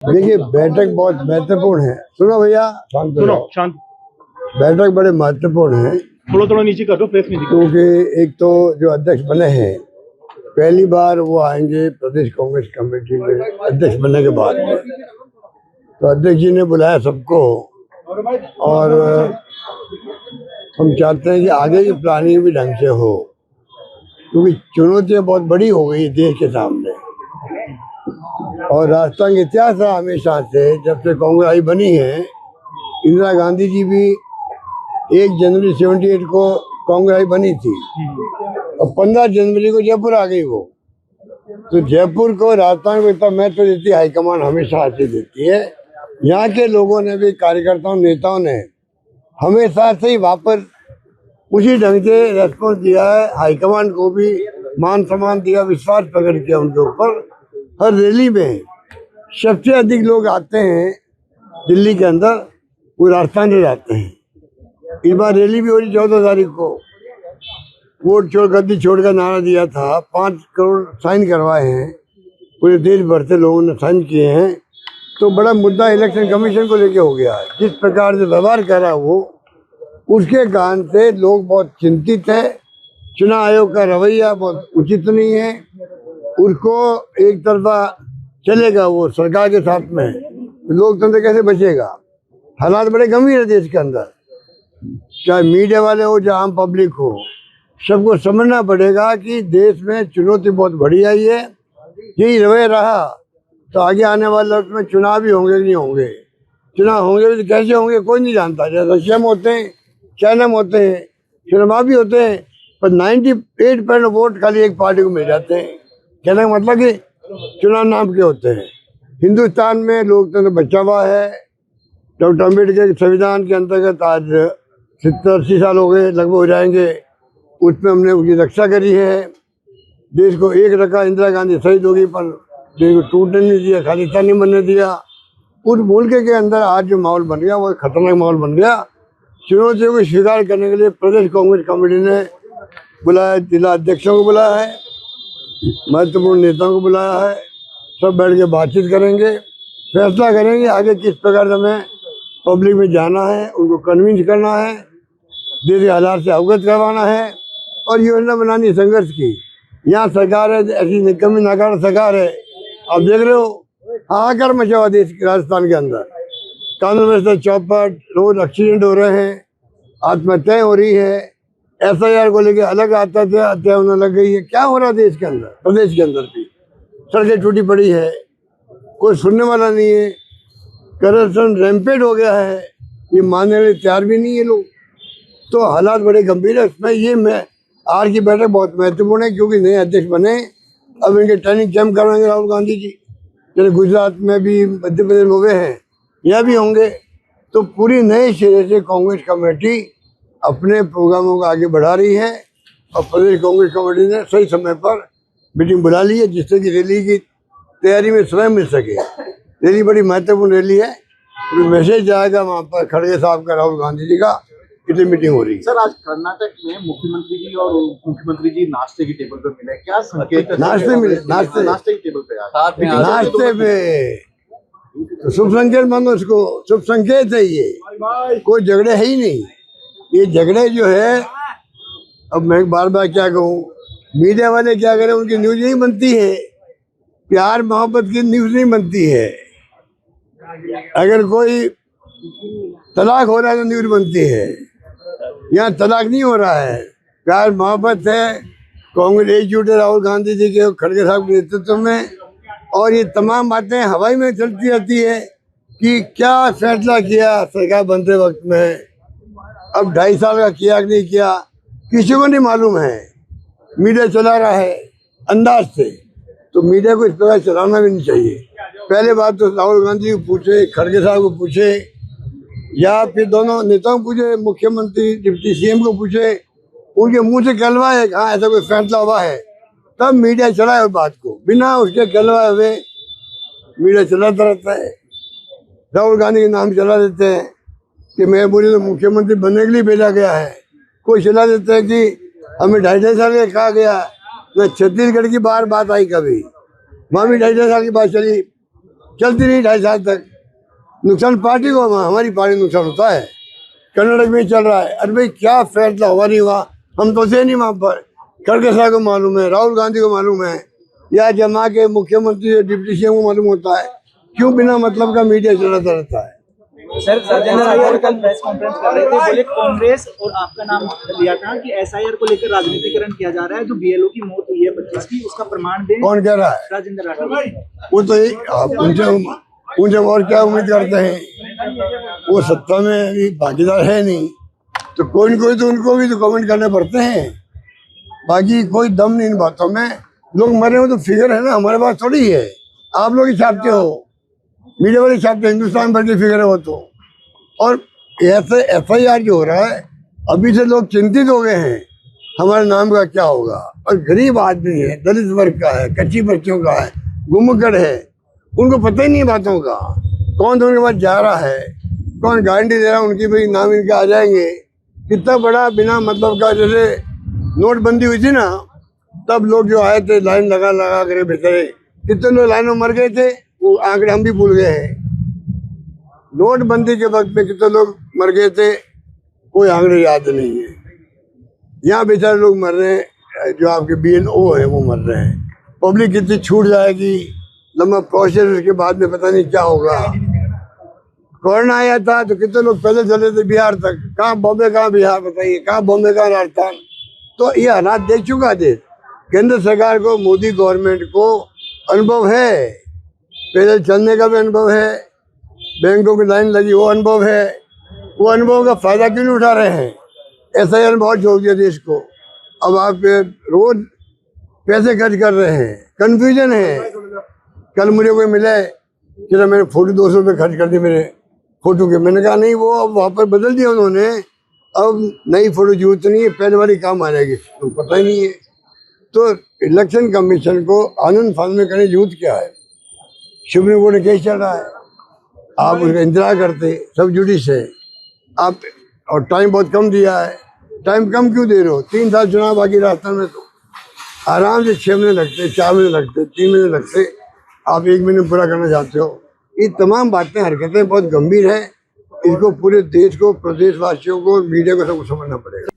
देखिए, बैठक बहुत महत्वपूर्ण है। सुनो भैया, शांत हो जाओ। शांत। बैठक बड़े महत्वपूर्ण है थोड़ा नीचे कर दो, फेस नहीं दिखा। क्योंकि एक तो जो अध्यक्ष बने हैं, पहली बार वो आएंगे प्रदेश कांग्रेस कमेटी में अध्यक्ष बनने के बाद में। तो अध्यक्ष जी ने बुलाया सबको, और हम चाहते हैं कि आगे की प्लानिंग भी ढंग से हो, क्योंकि चुनौतियाँ बहुत बड़ी हो गई देश के सामने। और राजस्थान के इतिहास रहा हमेशा से, जब से कांग्रेस आई बनी है। इंदिरा गांधी जी भी 1 जनवरी 78 को कांग्रेस आई बनी थी, और 15 जनवरी को जयपुर आ गई वो। तो जयपुर को, राजस्थान को इतना महत्व देती है हाईकमान, हमेशा ऐसे देती है। यहाँ के लोगों ने भी, कार्यकर्ताओं नेताओं ने हमेशा से ही वापस उसी ढंग से रेस्पॉन्स दिया है। हाईकमान को भी मान सम्मान दिया, विश्वास प्रकट किया उनके ऊपर। हर रैली में सबसे अधिक लोग आते हैं दिल्ली के अंदर, वो राजस्थान से जाते हैं। इस बार रैली भी हो रही 14 तारीख को। वोट छोड़, गद्दी छोड़ का नारा दिया था। 5 करोड़ साइन करवाए हैं, पूरे देश भर से लोगों ने साइन किए हैं। तो बड़ा मुद्दा इलेक्शन कमीशन को लेके हो गया है। जिस प्रकार से व्यवहार कर रहा वो, उसके कारण से लोग बहुत चिंतित है। चुनाव आयोग का रवैया बहुत उचित नहीं है। उसको एक तरफा चलेगा वो सरकार के साथ में, लोकतंत्र कैसे बचेगा? हालात बड़े गंभीर है देश के अंदर, चाहे मीडिया वाले हो, चाहे आम पब्लिक हो। सबको समझना पड़ेगा कि देश में चुनौती बहुत बड़ी आई है। यही रवैया रहा तो आगे आने वाले वक्त में चुनाव भी होंगे कि नहीं होंगे। चुनाव होंगे भी तो कैसे होंगे कोई नहीं जानता। जैसे रशिया में होते हैं, चाइना में होते हैं, चुनाव भी होते हैं, पर 98% वोट खाली एक पार्टी को मिल जाते हैं। कहने का मतलब कि चुनाव नाम के होते हैं। हिंदुस्तान में लोकतंत्र बचा हुआ है। डॉक्टर अम्बेडकर के संविधान के अंतर्गत आज 70-80 साल हो गए, लगभग हो जाएंगे। उसमें हमने उसकी रक्षा करी है। देश को एक रखा। इंदिरा गांधी शहीद होगी, पर देश को टूटने नहीं दिया, खालिस्तान नहीं बनने दिया। उस मुल्क के अंदर आज जो माहौल बन गया, वो खतरनाक माहौल बन गया। चुनौतियों को स्वीकार करने के लिए प्रदेश कांग्रेस कमेटी ने बुलाया, जिला अध्यक्षों को बुलाया है, महत्वपूर्ण नेताओं को बुलाया है। सब बैठ के बातचीत करेंगे, फैसला करेंगे आगे किस प्रकार से हमें पब्लिक में जाना है, उनको कन्विंस करना है, देश के हालात से अवगत करवाना है, और योजना बनानी है संघर्ष की। यहाँ सरकार है, ऐसी निकम्मी नाकार सरकार है। आप देख रहे हो हाहाकार मचा हुआ देश राजस्थान के अंदर। कानून व्यवस्था चौपट, रोज एक्सीडेंट हो रहे हैं, आत्महत्याएं हो रही है। SIR को लेकर अलग हत्या होने लग गई है। क्या हो रहा है देश के अंदर, प्रदेश के अंदर भी सड़कें टूटी पड़ी है, कोई सुनने वाला नहीं है। करप्शन रैंपेड हो गया है, ये मानने वाले तैयार भी नहीं है लोग। तो हालात बड़े गंभीर है। इसमें ये मैं आज की बैठक बहुत महत्वपूर्ण है, क्योंकि नए अध्यक्ष बने। अब इनके ट्रेनिंग कैंप करवाएंगे राहुल गांधी जी, जैसे गुजरात में भी, मध्य प्रदेश में हुए हैं, यहाँ भी होंगे। तो पूरी नए सिरे से कांग्रेस कमेटी अपने प्रोग्रामों को आगे बढ़ा रही है, और प्रदेश कांग्रेस कमेटी ने सही समय पर मीटिंग बुला ली है, जिससे कि रैली की तैयारी में समय मिल सके। रैली बड़ी महत्वपूर्ण रैली है। मैसेज जाएगा वहाँ पर खड़गे साहब का, राहुल गांधी जी का, इसलिए मीटिंग हो रही है। सर, आज कर्नाटक में मुख्यमंत्री जी और मुख्यमंत्री जी नाश्ते की टेबल पर मिले, क्या संकेत? नाश्ते मिले, नाश्ते की टेबल पे नाश्ते पे तो शुभ संकेत मानो उसको, शुभ संकेत है ये। कोई झगड़े है ही नहीं। ये झगड़े जो है, अब मैं बार बार क्या कहूँ, मीडिया वाले क्या करें, उनकी न्यूज नहीं बनती है। प्यार मोहब्बत की न्यूज नहीं बनती है। अगर कोई तलाक हो रहा है तो न्यूज बनती है। यहाँ तलाक नहीं हो रहा है, प्यार मोहब्बत है। कांग्रेस एकजुट है राहुल गांधी जी के, खड़गे साहब के नेतृत्व में। और ये तमाम बातें हवाई में चलती रहती है कि क्या फैसला किया सरकार बनते वक्त में, अब 2.5 साल का किया कि नहीं किया, किसी को नहीं मालूम है। मीडिया चला रहा है अंदाज से, तो मीडिया को इस प्रकार चलाना भी नहीं चाहिए। पहले बात तो राहुल गांधी को पूछे, खड़गे साहब को पूछे, या फिर दोनों नेताओं को पूछे, मुख्यमंत्री डिप्टी CM को पूछे, उनके मुंह से कहलवाए हाँ ऐसा कोई फैसला हुआ है, तब मीडिया चलाए उस बात को। बिना उसके कहलवाए हुए मीडिया चलाता रहता है। राहुल गांधी के नाम चला देते हैं कि मैं बोली तो मुख्यमंत्री बनने के लिए भेजा गया है। कोई चला देता है कि हमें 2.5 साल का कहा गया। न छत्तीसगढ़ की बात आई कभी, वहाँ भी 2.5 साल की बात चली। चलती रही 2.5 साल तक। नुकसान पार्टी को, हमारी पार्टी को नुकसान होता है। कर्नाटक में चल रहा है, अरे भाई क्या फैसला हुआ नहीं हुआ हम तो से नहीं वहाँ पर। खड़गे साहब को मालूम है, राहुल गांधी को मालूम है, या जमा के मुख्यमंत्री डिप्टी सीएम को मालूम होता है। क्यों बिना मतलब का मीडिया चलाता रहता है? सर, राजेंद्र राठौर कल प्रेस कॉन्फ्रेंस कर रहे थे, बोले कांग्रेस और आपका नाम लिया था कि एसआईआर को लेकर राजनीतिकरण किया जा रहा है। जो बीएलओ की मौत हुई है 25 की, उसका प्रमाण दें। कौन कह रहा है? राजेंद्र राठौर। वो तो उनसे और क्या उम्मीद करते हैं? वो सत्ता में अभी भागीदार है नहीं, तो कोई न कोई तो उनको भी तो कमेंट करने पड़ते हैं। बाकी कोई दम नहीं इन बातों में। लोग मरे हो तो फिगर है ना, हमारे पास थोड़ी है। आप लोग ही छापते हो, मीडिया वाले छापते हैं, हिंदुस्तान भर की फिगर है वो तो। और ऐसे FIR जो हो रहा है, अभी से लोग चिंतित हो गए हैं हमारे नाम का क्या होगा। और गरीब आदमी है, दलित वर्ग का है, कच्ची बच्चों का है, गुमगड़ है, उनको पता ही नहीं बातों का। कौन तो उनके पास जा रहा है, कौन गारंटी दे रहा है उनकी भाई नाम इनके आ जाएंगे। कितना बड़ा बिना मतलब का, जैसे नोटबंदी हुई थी ना, तब लोग जो आए थे लाइन लगा लगा कर बेचारे, कितने लोग लाइन में मर गए थे, वो आंकड़े हम भी भूल गए हैं। नोटबंदी के वक्त में कितने लोग मर गए थे, कोई आंकड़े याद नहीं है। यहाँ बेचारे लोग मर रहे हैं, जो आपके BLO है वो मर रहे हैं। पब्लिक कितनी छूट जाएगी, लंबा प्रोसेस, उसके बाद में पता नहीं क्या होगा। कोरोना आया था तो कितने लोग पैदल चले थे बिहार तक, कहाँ बॉम्बे कहाँ बिहार, बताइए कहाँ बॉम्बे कहाँ राजस्थान। तो ये हालात देख चुका देश। केंद्र सरकार को, मोदी गवर्नमेंट को अनुभव है, पैदल चलने का भी अनुभव है, बैंकों की लाइन लगी वो अनुभव है। वो अनुभव का फायदा क्यों नहीं उठा रहे हैं? SIR बहुत जोड़ दिया देश को। अब आप रोज पैसे खर्च कर रहे हैं, कंफ्यूजन है। कल मुझे कोई मिले कि मैंने फोटो 200 रुपये खर्च कर दिए मेरे फोटो के। मैंने कहा नहीं, वो अब वहाँ पर बदल दिया उन्होंने, अब नई फोटो जरूरत नहीं है, पहले वाली काम आ जाएगी। तो पता ही नहीं है। तो इलेक्शन कमीशन को आनंद फानंद में करने जरूरत क्या है? सुप्रीम कोर्ट में केस चल रहा है, आप उसका इंतजार करते, सब जुडिस है आप, और टाइम बहुत कम दिया है। टाइम कम क्यों दे रहे हो? 3 साल चुनाव बाकी राजस्थान में, तो आराम से 6 महीने लगते, 4 महीने लगते, 3 महीने लगते, आप 1 महीने पूरा करना चाहते हो। ये तमाम बातें, हरकतें बहुत गंभीर है। इसको पूरे देश को, प्रदेशवासियों को, मीडिया को सबको समझना पड़ेगा।